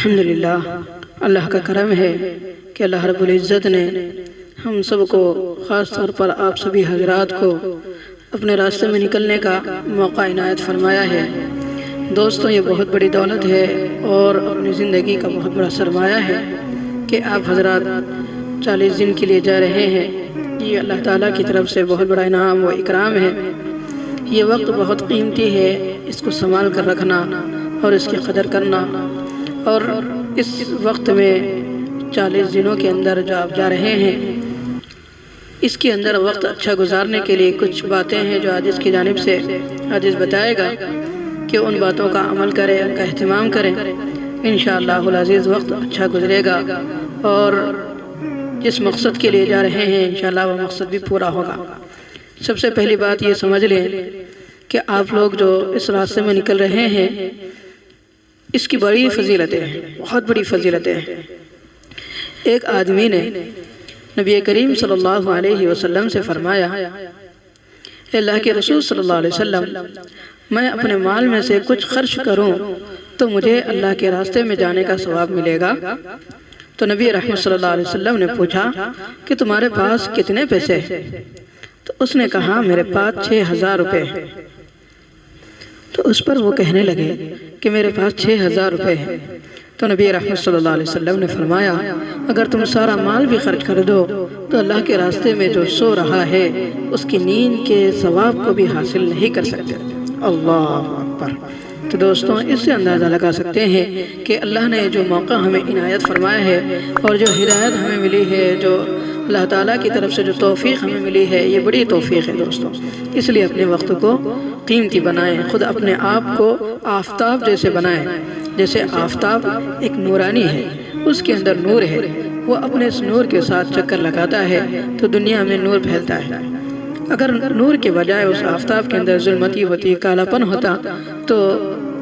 الحمدللہ، اللہ کا کرم ہے کہ اللہ رب العزت نے ہم سب کو، خاص طور پر آپ سبھی حضرات کو اپنے راستے میں نکلنے کا موقع عنایت فرمایا ہے۔ دوستوں، یہ بہت بڑی دولت ہے اور اپنی زندگی کا بہت بڑا سرمایہ ہے کہ آپ حضرات 40 دن کے لیے جا رہے ہیں۔ یہ اللہ تعالیٰ کی طرف سے بہت بڑا انعام و اکرام ہے۔ یہ وقت بہت قیمتی ہے، اس کو سنبھال کر رکھنا اور اس کی قدر کرنا، اور اس وقت میں 40 دنوں کے اندر جو آپ جا رہے ہیں، اس کے اندر وقت اچھا گزارنے کے لیے کچھ باتیں ہیں جو حدیث کی جانب سے حدیث بتائے گا کہ ان باتوں کا عمل کریں، ان کا اہتمام کریں۔ انشاءاللہ العزیز وقت اچھا گزرے گا اور جس مقصد کے لیے جا رہے ہیں انشاءاللہ وہ مقصد بھی پورا ہوگا۔ سب سے پہلی بات یہ سمجھ لیں کہ آپ لوگ جو اس راستے میں نکل رہے ہیں، اس کی بڑی فضیلتیں ہیں، بہت بڑی فضیلتیں ہیں۔ ایک آدمی نے نبی کریم صلی اللہ علیہ وسلم سے فرمایا، اے اللہ کے رسول صلی اللہ علیہ وسلم، میں اپنے مال میں سے کچھ خرچ کروں تو مجھے اللہ کے راستے میں جانے کا ثواب ملے گا؟ تو نبی رحمت صلی اللہ علیہ وسلم نے پوچھا کہ تمہارے پاس کتنے پیسے ہیں؟ تو اس نے کہا میرے پاس 6000 روپے ہیں۔ تو اس پر وہ کہنے لگے کہ میرے پاس 6000 روپے ہیں۔ تو نبی رحمت صلی اللہ علیہ وسلم نے فرمایا، اگر تم سارا مال بھی خرچ کر دو تو اللہ کے راستے میں جو سو رہا ہے اس کی نیند کے ثواب کو بھی حاصل نہیں کر سکتے۔ اللہ اکبر۔ تو دوستوں، اس سے اندازہ لگا سکتے ہیں کہ اللہ نے جو موقع ہمیں عنایت فرمایا ہے اور جو ہدایت ہمیں ملی ہے، جو اللہ تعالیٰ کی طرف سے جو توفیق ہمیں ملی ہے، یہ بڑی توفیق ہے دوستوں۔ اس لیے اپنے وقت کو قیمتی بنائیں، خود اپنے آپ کو آفتاب جیسے بنائیں۔ جیسے آفتاب ایک نورانی ہے، اس کے اندر نور ہے، وہ اپنے اس نور کے ساتھ چکر لگاتا ہے تو دنیا میں نور پھیلتا ہے۔ اگر نور کے بجائے اس آفتاب کے اندر ظلمتی ہوتی، کالا پن ہوتا، تو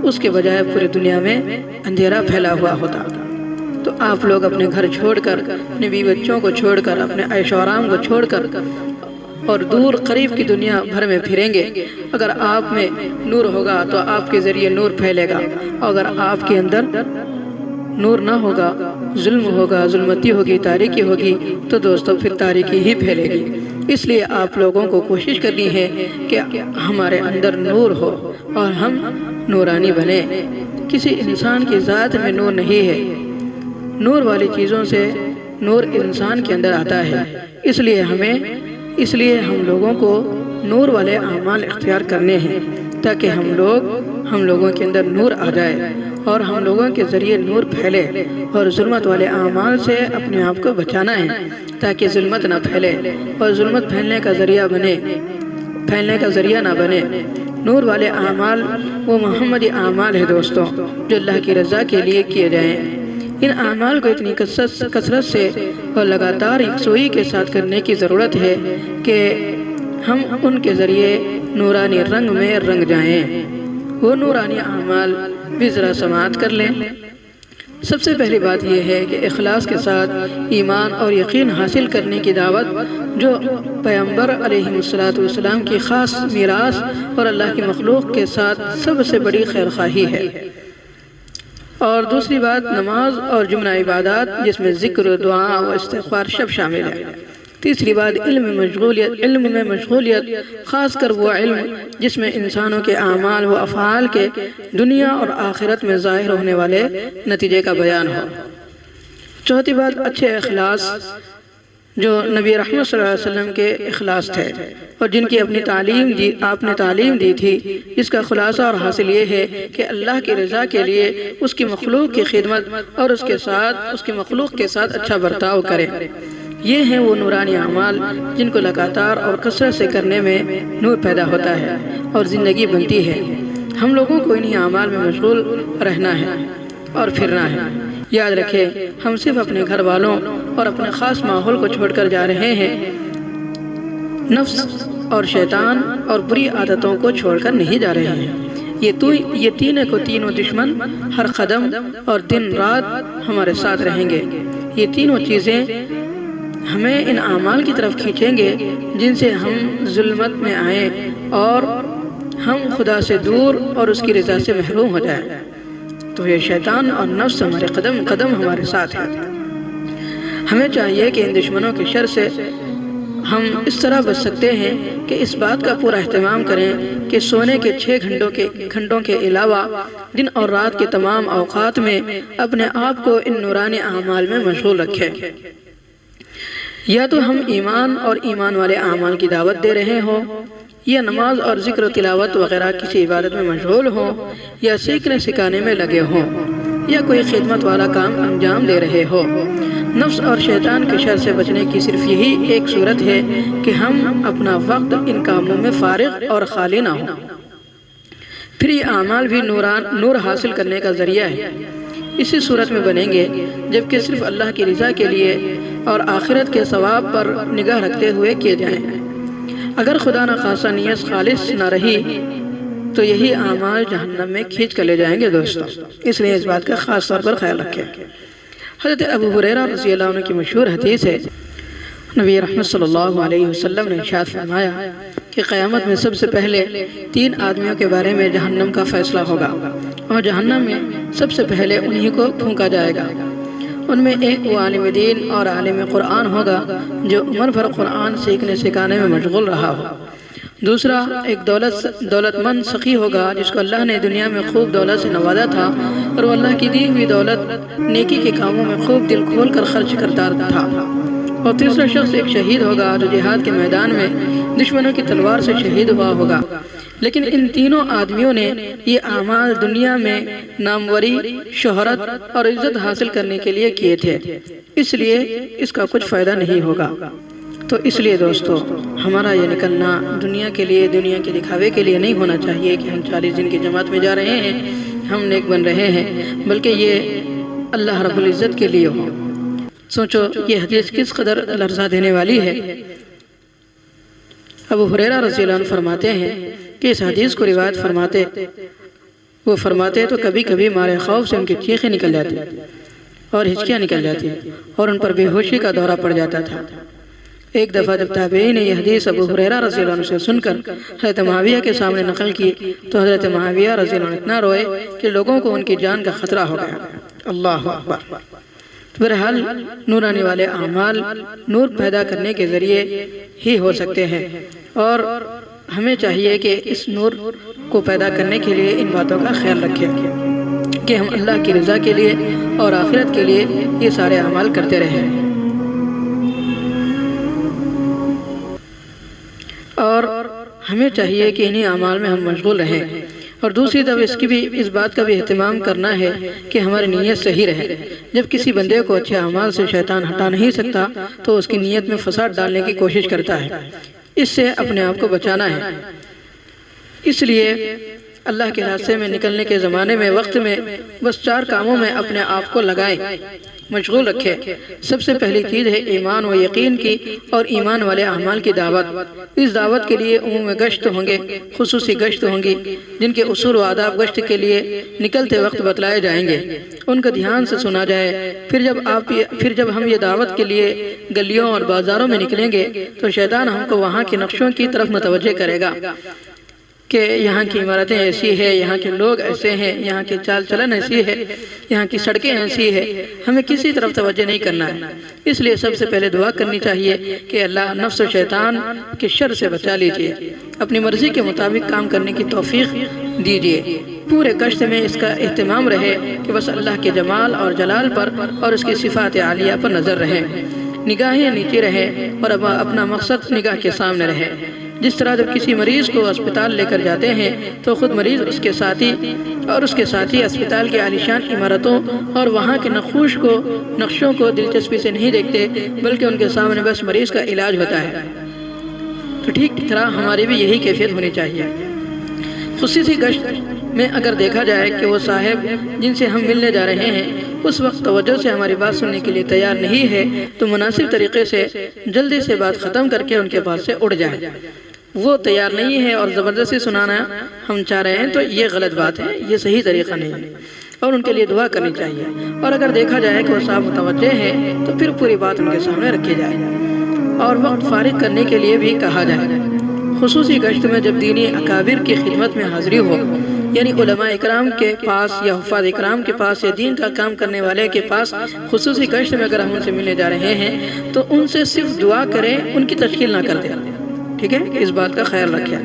اس کے بجائے پوری دنیا میں اندھیرا پھیلا ہوا ہوتا۔ تو آپ لوگ اپنے گھر چھوڑ کر، اپنے بیوی بچوں کو چھوڑ کر، اپنے عیش و آرام کو چھوڑ کر اور دور قریب کی دنیا بھر میں پھریں گے۔ اگر آپ میں نور ہوگا تو آپ کے ذریعے نور پھیلے گا، اگر آپ کے اندر نور نہ ہوگا، ظلم ہوگا، ظلمتی ہوگی، تاریکی ہوگی، تو دوستو پھر تاریکی ہی پھیلے گی۔ اس لیے آپ لوگوں کو کوشش کرنی ہے کہ ہمارے اندر نور ہو اور ہم نورانی بنیں۔ کسی انسان کی ذات میں نور نہیں ہے، نور والی چیزوں سے نور انسان کے اندر آتا ہے۔ اس لیے ہم لوگوں کو نور والے اعمال اختیار کرنے ہیں تاکہ ہم لوگوں کے اندر نور آ جائے اور ہم لوگوں کے ذریعے نور پھیلے، اور ظلمت والے اعمال سے اپنے آپ کو بچانا ہے تاکہ ظلمت نہ پھیلے اور ظلمت پھیلنے کا ذریعہ نہ بنے۔ نور والے اعمال وہ محمدی اعمال ہے دوستوں، جو اللہ کی رضا کے لیے کیے جائیں۔ ان اعمال کو اتنی کثرت سے اور لگاتار یکسوئی کے ساتھ کرنے کی ضرورت ہے کہ ہم ان کے ذریعے نورانی رنگ میں رنگ جائیں۔ وہ نورانی اعمال بھی ذرا سماعت کر لیں۔ سب سے پہلی بات یہ ہے کہ اخلاص کے ساتھ ایمان اور یقین حاصل کرنے کی دعوت، جو پیغمبر علیہ السلام کی خاص میراث اور اللہ کی مخلوق کے ساتھ سب سے بڑی خیرخواہی ہے۔ اور دوسری بات نماز اور جملہ عبادات، جس میں ذکر، دعا و استغفار سب شامل ہے۔ تیسری بات علم میں مشغولیت، خاص کر وہ علم جس میں انسانوں کے اعمال و افعال کے دنیا اور آخرت میں ظاہر ہونے والے نتیجے کا بیان ہو۔ چوتھی بات اچھے اخلاص، جو نبی رحمت صلی اللہ علیہ وسلم کے اخلاص تھے اور جن کی آپ نے تعلیم دی تھی، جس کا خلاصہ اور حاصل یہ ہے کہ اللہ کی رضا کے لیے اس کی مخلوق کی خدمت اور اس کی مخلوق کے ساتھ اچھا برتاؤ کریں۔ یہ ہیں وہ نورانی اعمال جن کو لگاتار اور کثرت سے کرنے میں نور پیدا ہوتا ہے اور زندگی بنتی ہے۔ ہم لوگوں کو انہی اعمال میں مشغول رہنا ہے اور پھرنا ہے۔ یاد رکھیں، ہم صرف اپنے گھر والوں اور اپنے خاص ماحول کو چھوڑ کر جا رہے ہیں، نفس اور شیطان اور بری عادتوں کو چھوڑ کر نہیں جا رہے ہیں۔ یہ تینوں دشمن ہر قدم اور دن رات ہمارے ساتھ رہیں گے۔ یہ تینوں چیزیں ہمیں ان اعمال کی طرف کھینچیں گے جن سے ہم ظلمت میں آئیں اور ہم خدا سے دور اور اس کی رضا سے محروم ہو جائیں۔ تو یہ شیطان اور نفس ہمارے قدم قدم ہمارے ساتھ ہے۔ ہمیں چاہیے کہ ان دشمنوں کے شر سے ہم اس طرح بچ سکتے ہیں کہ اس بات کا پورا اہتمام کریں کہ سونے کے 6 گھنٹوں کے علاوہ دن اور رات کے تمام اوقات میں اپنے آپ کو ان نورانی اعمال میں مشغول رکھیں۔ یا تو ہم ایمان اور ایمان والے اعمال کی دعوت دے رہے ہوں، یا نماز اور ذکر و تلاوت وغیرہ کسی عبادت میں مشغول ہوں، یا سیکھنے سکھانے میں لگے ہوں، یا کوئی خدمت والا کام انجام دے رہے ہو۔ نفس اور شیطان کے شر سے بچنے کی صرف یہی ایک صورت ہے کہ ہم اپنا وقت ان کاموں میں فارغ اور خالی نہ ہوں۔ پھر یہ اعمال بھی نور حاصل کرنے کا ذریعہ ہے۔ اسی صورت میں بنیں گے جبکہ صرف اللہ کی رضا کے لیے اور آخرت کے ثواب پر نگاہ رکھتے ہوئے کیے جائیں۔ اگر خدا نہ خاصہ نیت خالص نہ رہی تو یہی اعمال جہنم میں کھینچ کر لے جائیں گے دوستوں، اس لیے اس بات کا خاص طور پر خیال رکھیں۔ حضرت ابو ہریرہ رضی اللہ عنہ کی مشہور حدیث ہے، نبی رحمت صلی اللہ علیہ وسلم نے ارشاد فرمایا کہ قیامت میں سب سے پہلے 3 آدمیوں کے بارے میں جہنم کا فیصلہ ہوگا، اور جہنم میں سب سے پہلے انہی کو پھونکا جائے گا۔ ان میں ایک وہ عالم دین اور عالم قرآن ہوگا جو عمر بھر قرآن سیکھنے سکھانے میں مشغول رہا ہو۔ دوسرا ایک دولت مند سخی ہوگا جس کو اللہ نے دنیا میں خوب دولت سے نوازا تھا، اور وہ اللہ کی دی ہوئی دولت نیکی کے کاموں میں خوب دل کھول کر خرچ کرتا تھا۔ اور تیسرا شخص ایک شہید ہوگا جو جہاد کے میدان میں دشمنوں کی تلوار سے شہید ہوا ہوگا۔ لیکن ان تینوں آدمیوں نے یہ اعمال دنیا میں ناموری، شہرت اور عزت حاصل کرنے کے لیے کیے تھے، اس لیے اس کا کچھ فائدہ نہیں ہوگا۔ تو اس لیے دوستو ہمارا یہ نکلنا دنیا کے لیے، دنیا کے دکھاوے کے لیے نہیں ہونا چاہیے کہ ہم 40 دن کی جماعت میں جا رہے ہیں، ہم نیک بن رہے ہیں، بلکہ یہ اللہ رب العزت کے لیے ہو۔ سوچو یہ حدیث کس قدر لرزہ دینے والی ہے۔ ابو ہریرہ رضی اللہ عنہ فرماتے ہیں کہ اس حدیث کو روایت فرماتے تو کبھی کبھی مارے خوف سے ان کی چیخیں نکل جاتی اور ہچکیاں نکل جاتی اور ان پر بے ہوشی کا دورہ پڑ جاتا تھا۔ ایک دفعہ جب تابعین نے یہ حدیث ابو ہریرہ رضی اللہ عنہ سے سن کر حضرت معاویہ کے سامنے نقل کی تو حضرت معاویہ رضی اللہ عنہ اتنا روئے کہ لوگوں کو ان کی جان کا خطرہ ہو گیا۔ اللہ اکبر۔ بہرحال نورانی والے اعمال نور پیدا کرنے کے ذریعے ہی ہو سکتے ہیں، اور ہمیں چاہیے کہ اس نور کو پیدا کرنے کے لیے ان باتوں کا خیال رکھیں کہ ہم اللہ کی رضا کے لیے اور آخرت کے لیے یہ سارے اعمال کرتے رہیں، اور ہمیں چاہیے کہ انہی اعمال میں ہم مشغول رہیں۔ اور دوسری طرف اس بات کا بھی اہتمام کرنا ہے کہ ہماری نیت صحیح رہے۔ جب کسی بندے کو اچھے اعمال سے شیطان ہٹا نہیں سکتا تو اس کی نیت میں فساد ڈالنے کی کوشش کرتا ہے، اس سے اپنے آپ کو بچانا ہے۔ اس لیے اللہ کے راستے میں نکلنے کے زمانے میں وقت میں بس 4 کاموں میں اپنے آپ کو لگائیں، مشغول رکھیں۔ سب سے پہلی چیز ہے ایمان و یقین کی اور ایمان والے اعمال کی دعوت۔ اس دعوت کے لیے عمومی گشت ہوں گے، خصوصی گشت ہوں گی، جن کے اصول و آداب گشت کے لیے نکلتے وقت بتلائے جائیں گے، ان کا دھیان سے سنا جائے۔ پھر جب ہم یہ دعوت کے لیے گلیوں اور بازاروں میں نکلیں گے تو شیطان ہم کو وہاں کے نقشوں کی طرف متوجہ کرے گا کہ یہاں کی عمارتیں ایسی ہیں، یہاں کے لوگ ایسے ہیں، یہاں کی چال چلن ایسی ہے، یہاں کی سڑکیں ایسی ہے، ہمیں کسی طرف توجہ نہیں کرنا ہے۔ اس لیے سب سے پہلے دعا کرنی چاہیے کہ اللہ نفس و شیطان کے شر سے بچا لیجئے، اپنی مرضی کے مطابق کام کرنے کی توفیق دیجئے۔ پورے گشت میں اس کا اہتمام رہے کہ بس اللہ کے جمال اور جلال پر اور اس کی صفات عالیہ پر نظر رہے، نگاہیں نیچے رہے اور اپنا مقصد نگاہ کے سامنے رہے۔ جس طرح جب کسی مریض کو اسپتال لے کر جاتے ہیں تو خود مریض اس کے ساتھی اسپتال کی عالیشان عمارتوں اور وہاں کے نقشوں کو دلچسپی سے نہیں دیکھتے، بلکہ ان کے سامنے بس مریض کا علاج ہوتا ہے۔ تو ٹھیک طرح ہماری بھی یہی کیفیت ہونی چاہیے۔ خصوصی گشت میں اگر دیکھا جائے کہ وہ صاحب جن سے ہم ملنے جا رہے ہیں اس وقت توجہ سے ہماری بات سننے کے لیے تیار نہیں ہے تو مناسب طریقے سے جلدی سے بات ختم کر کے ان کے پاس سے اڑ جائیں۔ وہ تیار نہیں ہے اور زبردستی سنانا ہم چاہ رہے ہیں تو یہ غلط بات ہے، یہ صحیح طریقہ نہیں ہے، اور ان کے لیے دعا کرنی چاہیے۔ اور اگر دیکھا جائے کہ وہ صاحب متوجہ ہے تو پھر پوری بات ان کے سامنے رکھی جائے اور وقت فارغ کرنے کے لیے بھی کہا جائے۔ خصوصی گشت میں جب دینی اکابر کی خدمت میں حاضری ہو یعنی علماء اکرام کے پاس یا حفاظ اکرام کے پاس یا دین کا کام کرنے والے کے پاس خصوصی گشت میں اگر ہم ان سے ملنے جا رہے ہیں تو ان سے صرف دعا کریں، ان کی تشکیل نہ کر دیں، ٹھیک ہے؟ اس بات کا خیال رکھیں،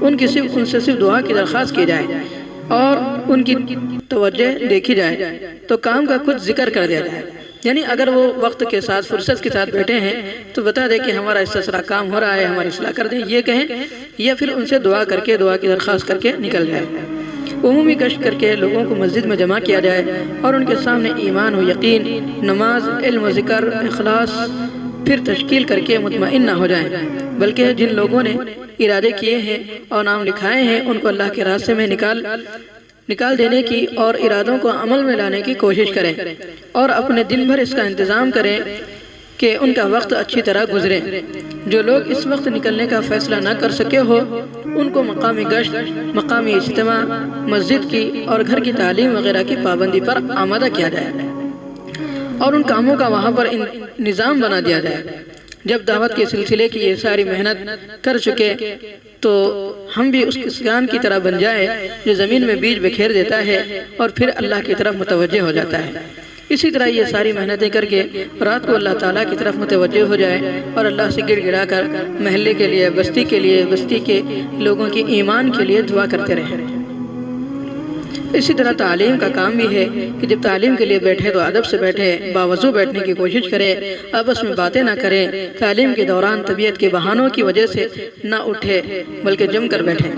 ان سے صرف دعا کی درخواست کی جائے اور ان کی توجہ دیکھی جائے تو کام کا کچھ ذکر کر دیا جائے، یعنی اگر وہ وقت کے ساتھ فرصت کے ساتھ بیٹھے ہیں تو بتا دیں کہ ہمارا اس طرح کام ہو رہا ہے، ہماری اصلاح کر دیں، یہ کہیں، یا پھر ان سے دعا کی درخواست کر کے نکل جائے۔ عمومی گشت کر کے لوگوں کو مسجد میں جمع کیا جائے اور ان کے سامنے ایمان و یقین، نماز، علم و ذکر، اخلاص پھر تشکیل کر کے مطمئن نہ ہو جائیں، بلکہ جن لوگوں نے ارادے کیے ہیں اور نام لکھائے ہیں ان کو اللہ کے راستے میں نکال دینے کی اور ارادوں کو عمل میں لانے کی کوشش کریں اور اپنے دن بھر اس کا انتظام کریں کہ ان کا وقت اچھی طرح گزرے۔ جو لوگ اس وقت نکلنے کا فیصلہ نہ کر سکے ہو ان کو مقامی گشت، مقامی اجتماع، مسجد کی اور گھر کی تعلیم وغیرہ کی پابندی پر آمادہ کیا جائے اور ان کاموں کا وہاں پر نظام بنا دیا جائے۔ جب دعوت کے سلسلے کی یہ ساری محنت کر چکے تو ہم بھی اس کسان کی طرح بن جائے جو زمین میں بیج بکھیر دیتا ہے اور پھر اللہ کی طرف متوجہ ہو جاتا ہے۔ اسی طرح یہ ساری محنتیں کر کے رات کو اللہ تعالیٰ کی طرف متوجہ ہو جائے اور اللہ سے گڑ گڑا کر محلے کے لیے، بستی کے لیے، بستی کے لوگوں کی ایمان کے لیے دعا کرتے رہیں۔ اسی طرح تعلیم کا کام بھی ہے کہ جب تعلیم کے لیے بیٹھے تو ادب سے بیٹھے، باوضو بیٹھنے کی کوشش کرے، آپس میں باتیں نہ کریں، تعلیم کے دوران طبیعت کے بہانوں کی وجہ سے نہ اٹھے بلکہ جم کر بیٹھے۔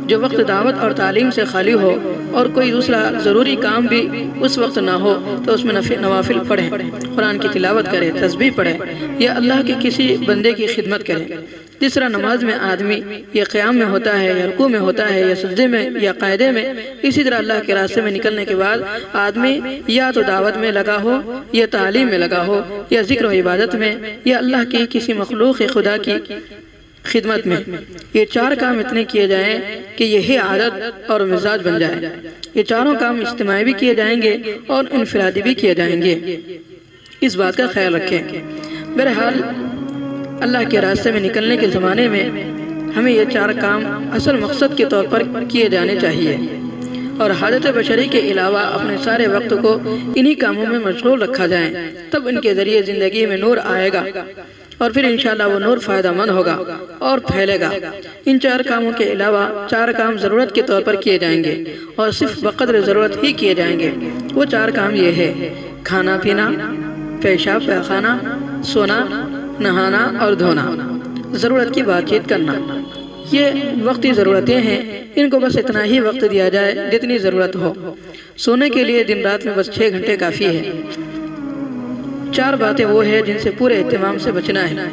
جو وقت دعوت اور تعلیم سے خالی ہو اور کوئی دوسرا ضروری کام بھی اس وقت نہ ہو تو اس میں نوافل پڑھیں، قرآن کی تلاوت کریں، تسبیح پڑھیں یا اللہ کے کسی بندے کی خدمت کریں۔ جس طرح نماز میں آدمی یا قیام میں ہوتا ہے یا رکوع میں ہوتا ہے یا سجدے میں یا قاعدے میں، اسی طرح اللہ کے راستے میں نکلنے کے بعد آدمی یا تو دعوت میں لگا ہو یا تعلیم میں لگا ہو یا ذکر و عبادت میں یا اللہ کی کسی مخلوق خدا کی خدمت میں، یہ چار کام اتنے کیے جائیں کہ یہی عادت اور مزاج بن جائے۔ یہ چاروں کام اجتماعی بھی کیے جائیں گے اور انفرادی بھی کیے جائیں گے، اس بات کا خیال رکھیں۔ بہرحال اللہ کے راستے میں نکلنے کے زمانے میں ہمیں یہ چار کام اصل مقصد کے طور پر کیے جانے چاہیے اور حاجت بشری کے علاوہ اپنے سارے وقت کو انہی کاموں میں مشغول رکھا جائیں، تب ان کے ذریعے زندگی میں نور آئے گا اور پھر انشاءاللہ وہ نور فائدہ مند ہوگا اور پھیلے گا۔ ان چار کاموں کے علاوہ چار کام ضرورت کے طور پر کیے جائیں گے اور صرف بقدر ضرورت ہی کیے جائیں گے۔ وہ چار کام یہ ہے: کھانا پینا، پیشاب پیخانہ، سونا، نہانا اور دھونا، ضرورت کی بات چیت کرنا۔ یہ وقتی ضرورتیں ہیں، ان کو بس اتنا ہی وقت دیا جائے جتنی ضرورت ہو۔ سونے کے لیے دن رات میں بس 6 گھنٹے کافی ہے۔ چار باتیں وہ ہیں جن سے پورے اہتمام سے بچنا ہے۔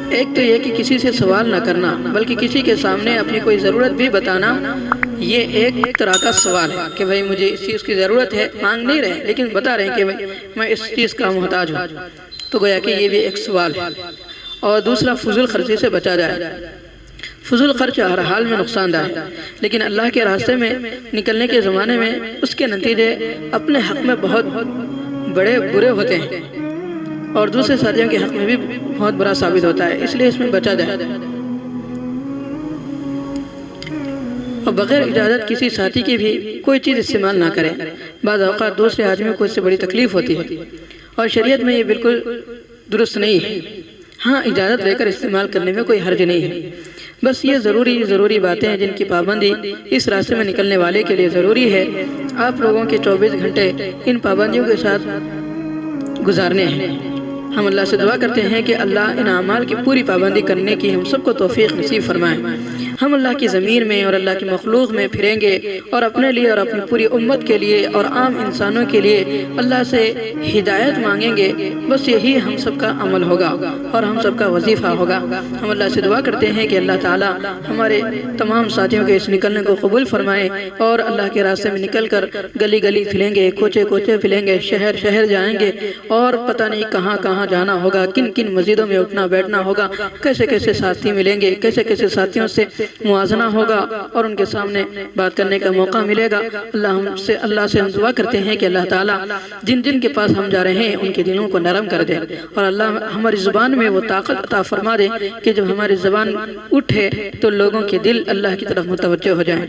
ایک تو یہ کہ کسی سے سوال نہ کرنا بلکہ کسی کے سامنے اپنی کوئی ضرورت بھی بتانا، یہ ایک طرح کا سوال ہے کہ بھئی مجھے اس چیز کی ضرورت ہے، مانگ نہیں رہے لیکن بتا رہے ہیں کہ میں اس چیز کا محتاج ہوں، تو گویا کہ یہ بھی ایک سوال ہے۔ اور دوسرا فضول خرچی سے بچا جائے۔ فضول خرچ ہر حال میں نقصان دہ ہے، لیکن اللہ کے راستے میں نکلنے کے زمانے میں اس کے نتیجے اپنے حق میں بہت بڑے برے ہوتے ہیں اور دوسرے ساتھیوں کے حق میں بھی بہت برا ثابت ہوتا ہے، اس لیے اس میں بچا جائے۔ اور بغیر اجازت کسی ساتھی کی بھی کوئی چیز استعمال نہ کریں۔ بعض اوقات دوسرے آدمی کو اس سے بڑی تکلیف ہوتی ہے اور شریعت میں یہ بالکل درست نہیں ہے۔ ہاں، اجازت لے کر استعمال کرنے میں کوئی حرج نہیں ہے، بس یہ ضروری باتیں ہیں جن کی پابندی اس راستے میں نکلنے والے کے لیے ضروری ہے۔ آپ لوگوں کے 24 گھنٹے ان پابندیوں کے ساتھ گزارنے ہیں۔ ہم اللہ سے دعا کرتے ہیں کہ اللہ ان اعمال کی پوری پابندی کرنے کی ہم سب کو توفیق نصیب فرمائے۔ ہم اللہ کی ضمیر میں اور اللہ کی مخلوق میں پھریں گے اور اپنے لیے اور اپنی پوری امت کے لیے اور عام انسانوں کے لیے اللہ سے ہدایت مانگیں گے، بس یہی ہم سب کا عمل ہوگا اور ہم سب کا وظیفہ ہوگا۔ ہم اللہ سے دعا کرتے ہیں کہ اللہ تعالیٰ ہمارے تمام ساتھیوں کے اس نکلنے کو قبول فرمائے اور اللہ کے راستے میں نکل کر گلی گلی پھریں گے، کوچے کوچے پھریں گے، شہر شہر جائیں گے اور پتہ نہیں کہاں کہاں جانا ہوگا، کن کن مسجدوں میں اٹھنا بیٹھنا ہوگا، کیسے کیسے ساتھی ملیں گے، کیسے کیسے ساتھیوں سے موازنہ ہوگا اور ان کے سامنے بات کرنے کا موقع ملے گا۔ اللہ سے ہم دعا کرتے ہیں کہ اللہ تعالیٰ جن جن کے پاس ہم جا رہے ہیں ان کے دلوں کو نرم کر دے، اور اللہ ہماری زبان میں وہ طاقت عطا فرما دے کہ جب ہماری زبان اٹھے تو لوگوں کے دل اللہ کی طرف متوجہ ہو جائیں،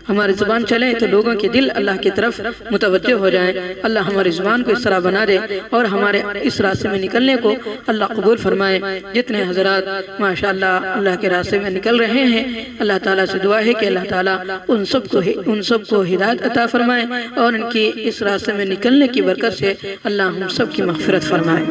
ہماری زبان چلے تو لوگوں کے دل اللہ کی طرف متوجہ ہو جائیں۔ اللہ ہماری زبان کو اس طرح بنا دے اور ہمارے اس راستے میں نکلنے کو اللہ قبول فرمائے۔ جتنے حضرات ماشاءاللہ اللہ کے راستے میں نکل رہے ہیں، اللہ تعالیٰ سے دعا ہے کہ اللہ تعالیٰ ان سب کو ہدایت عطا فرمائے اور ان کی اس راستے میں نکلنے کی برکت سے اللہ ہم سب کی مغفرت فرمائے۔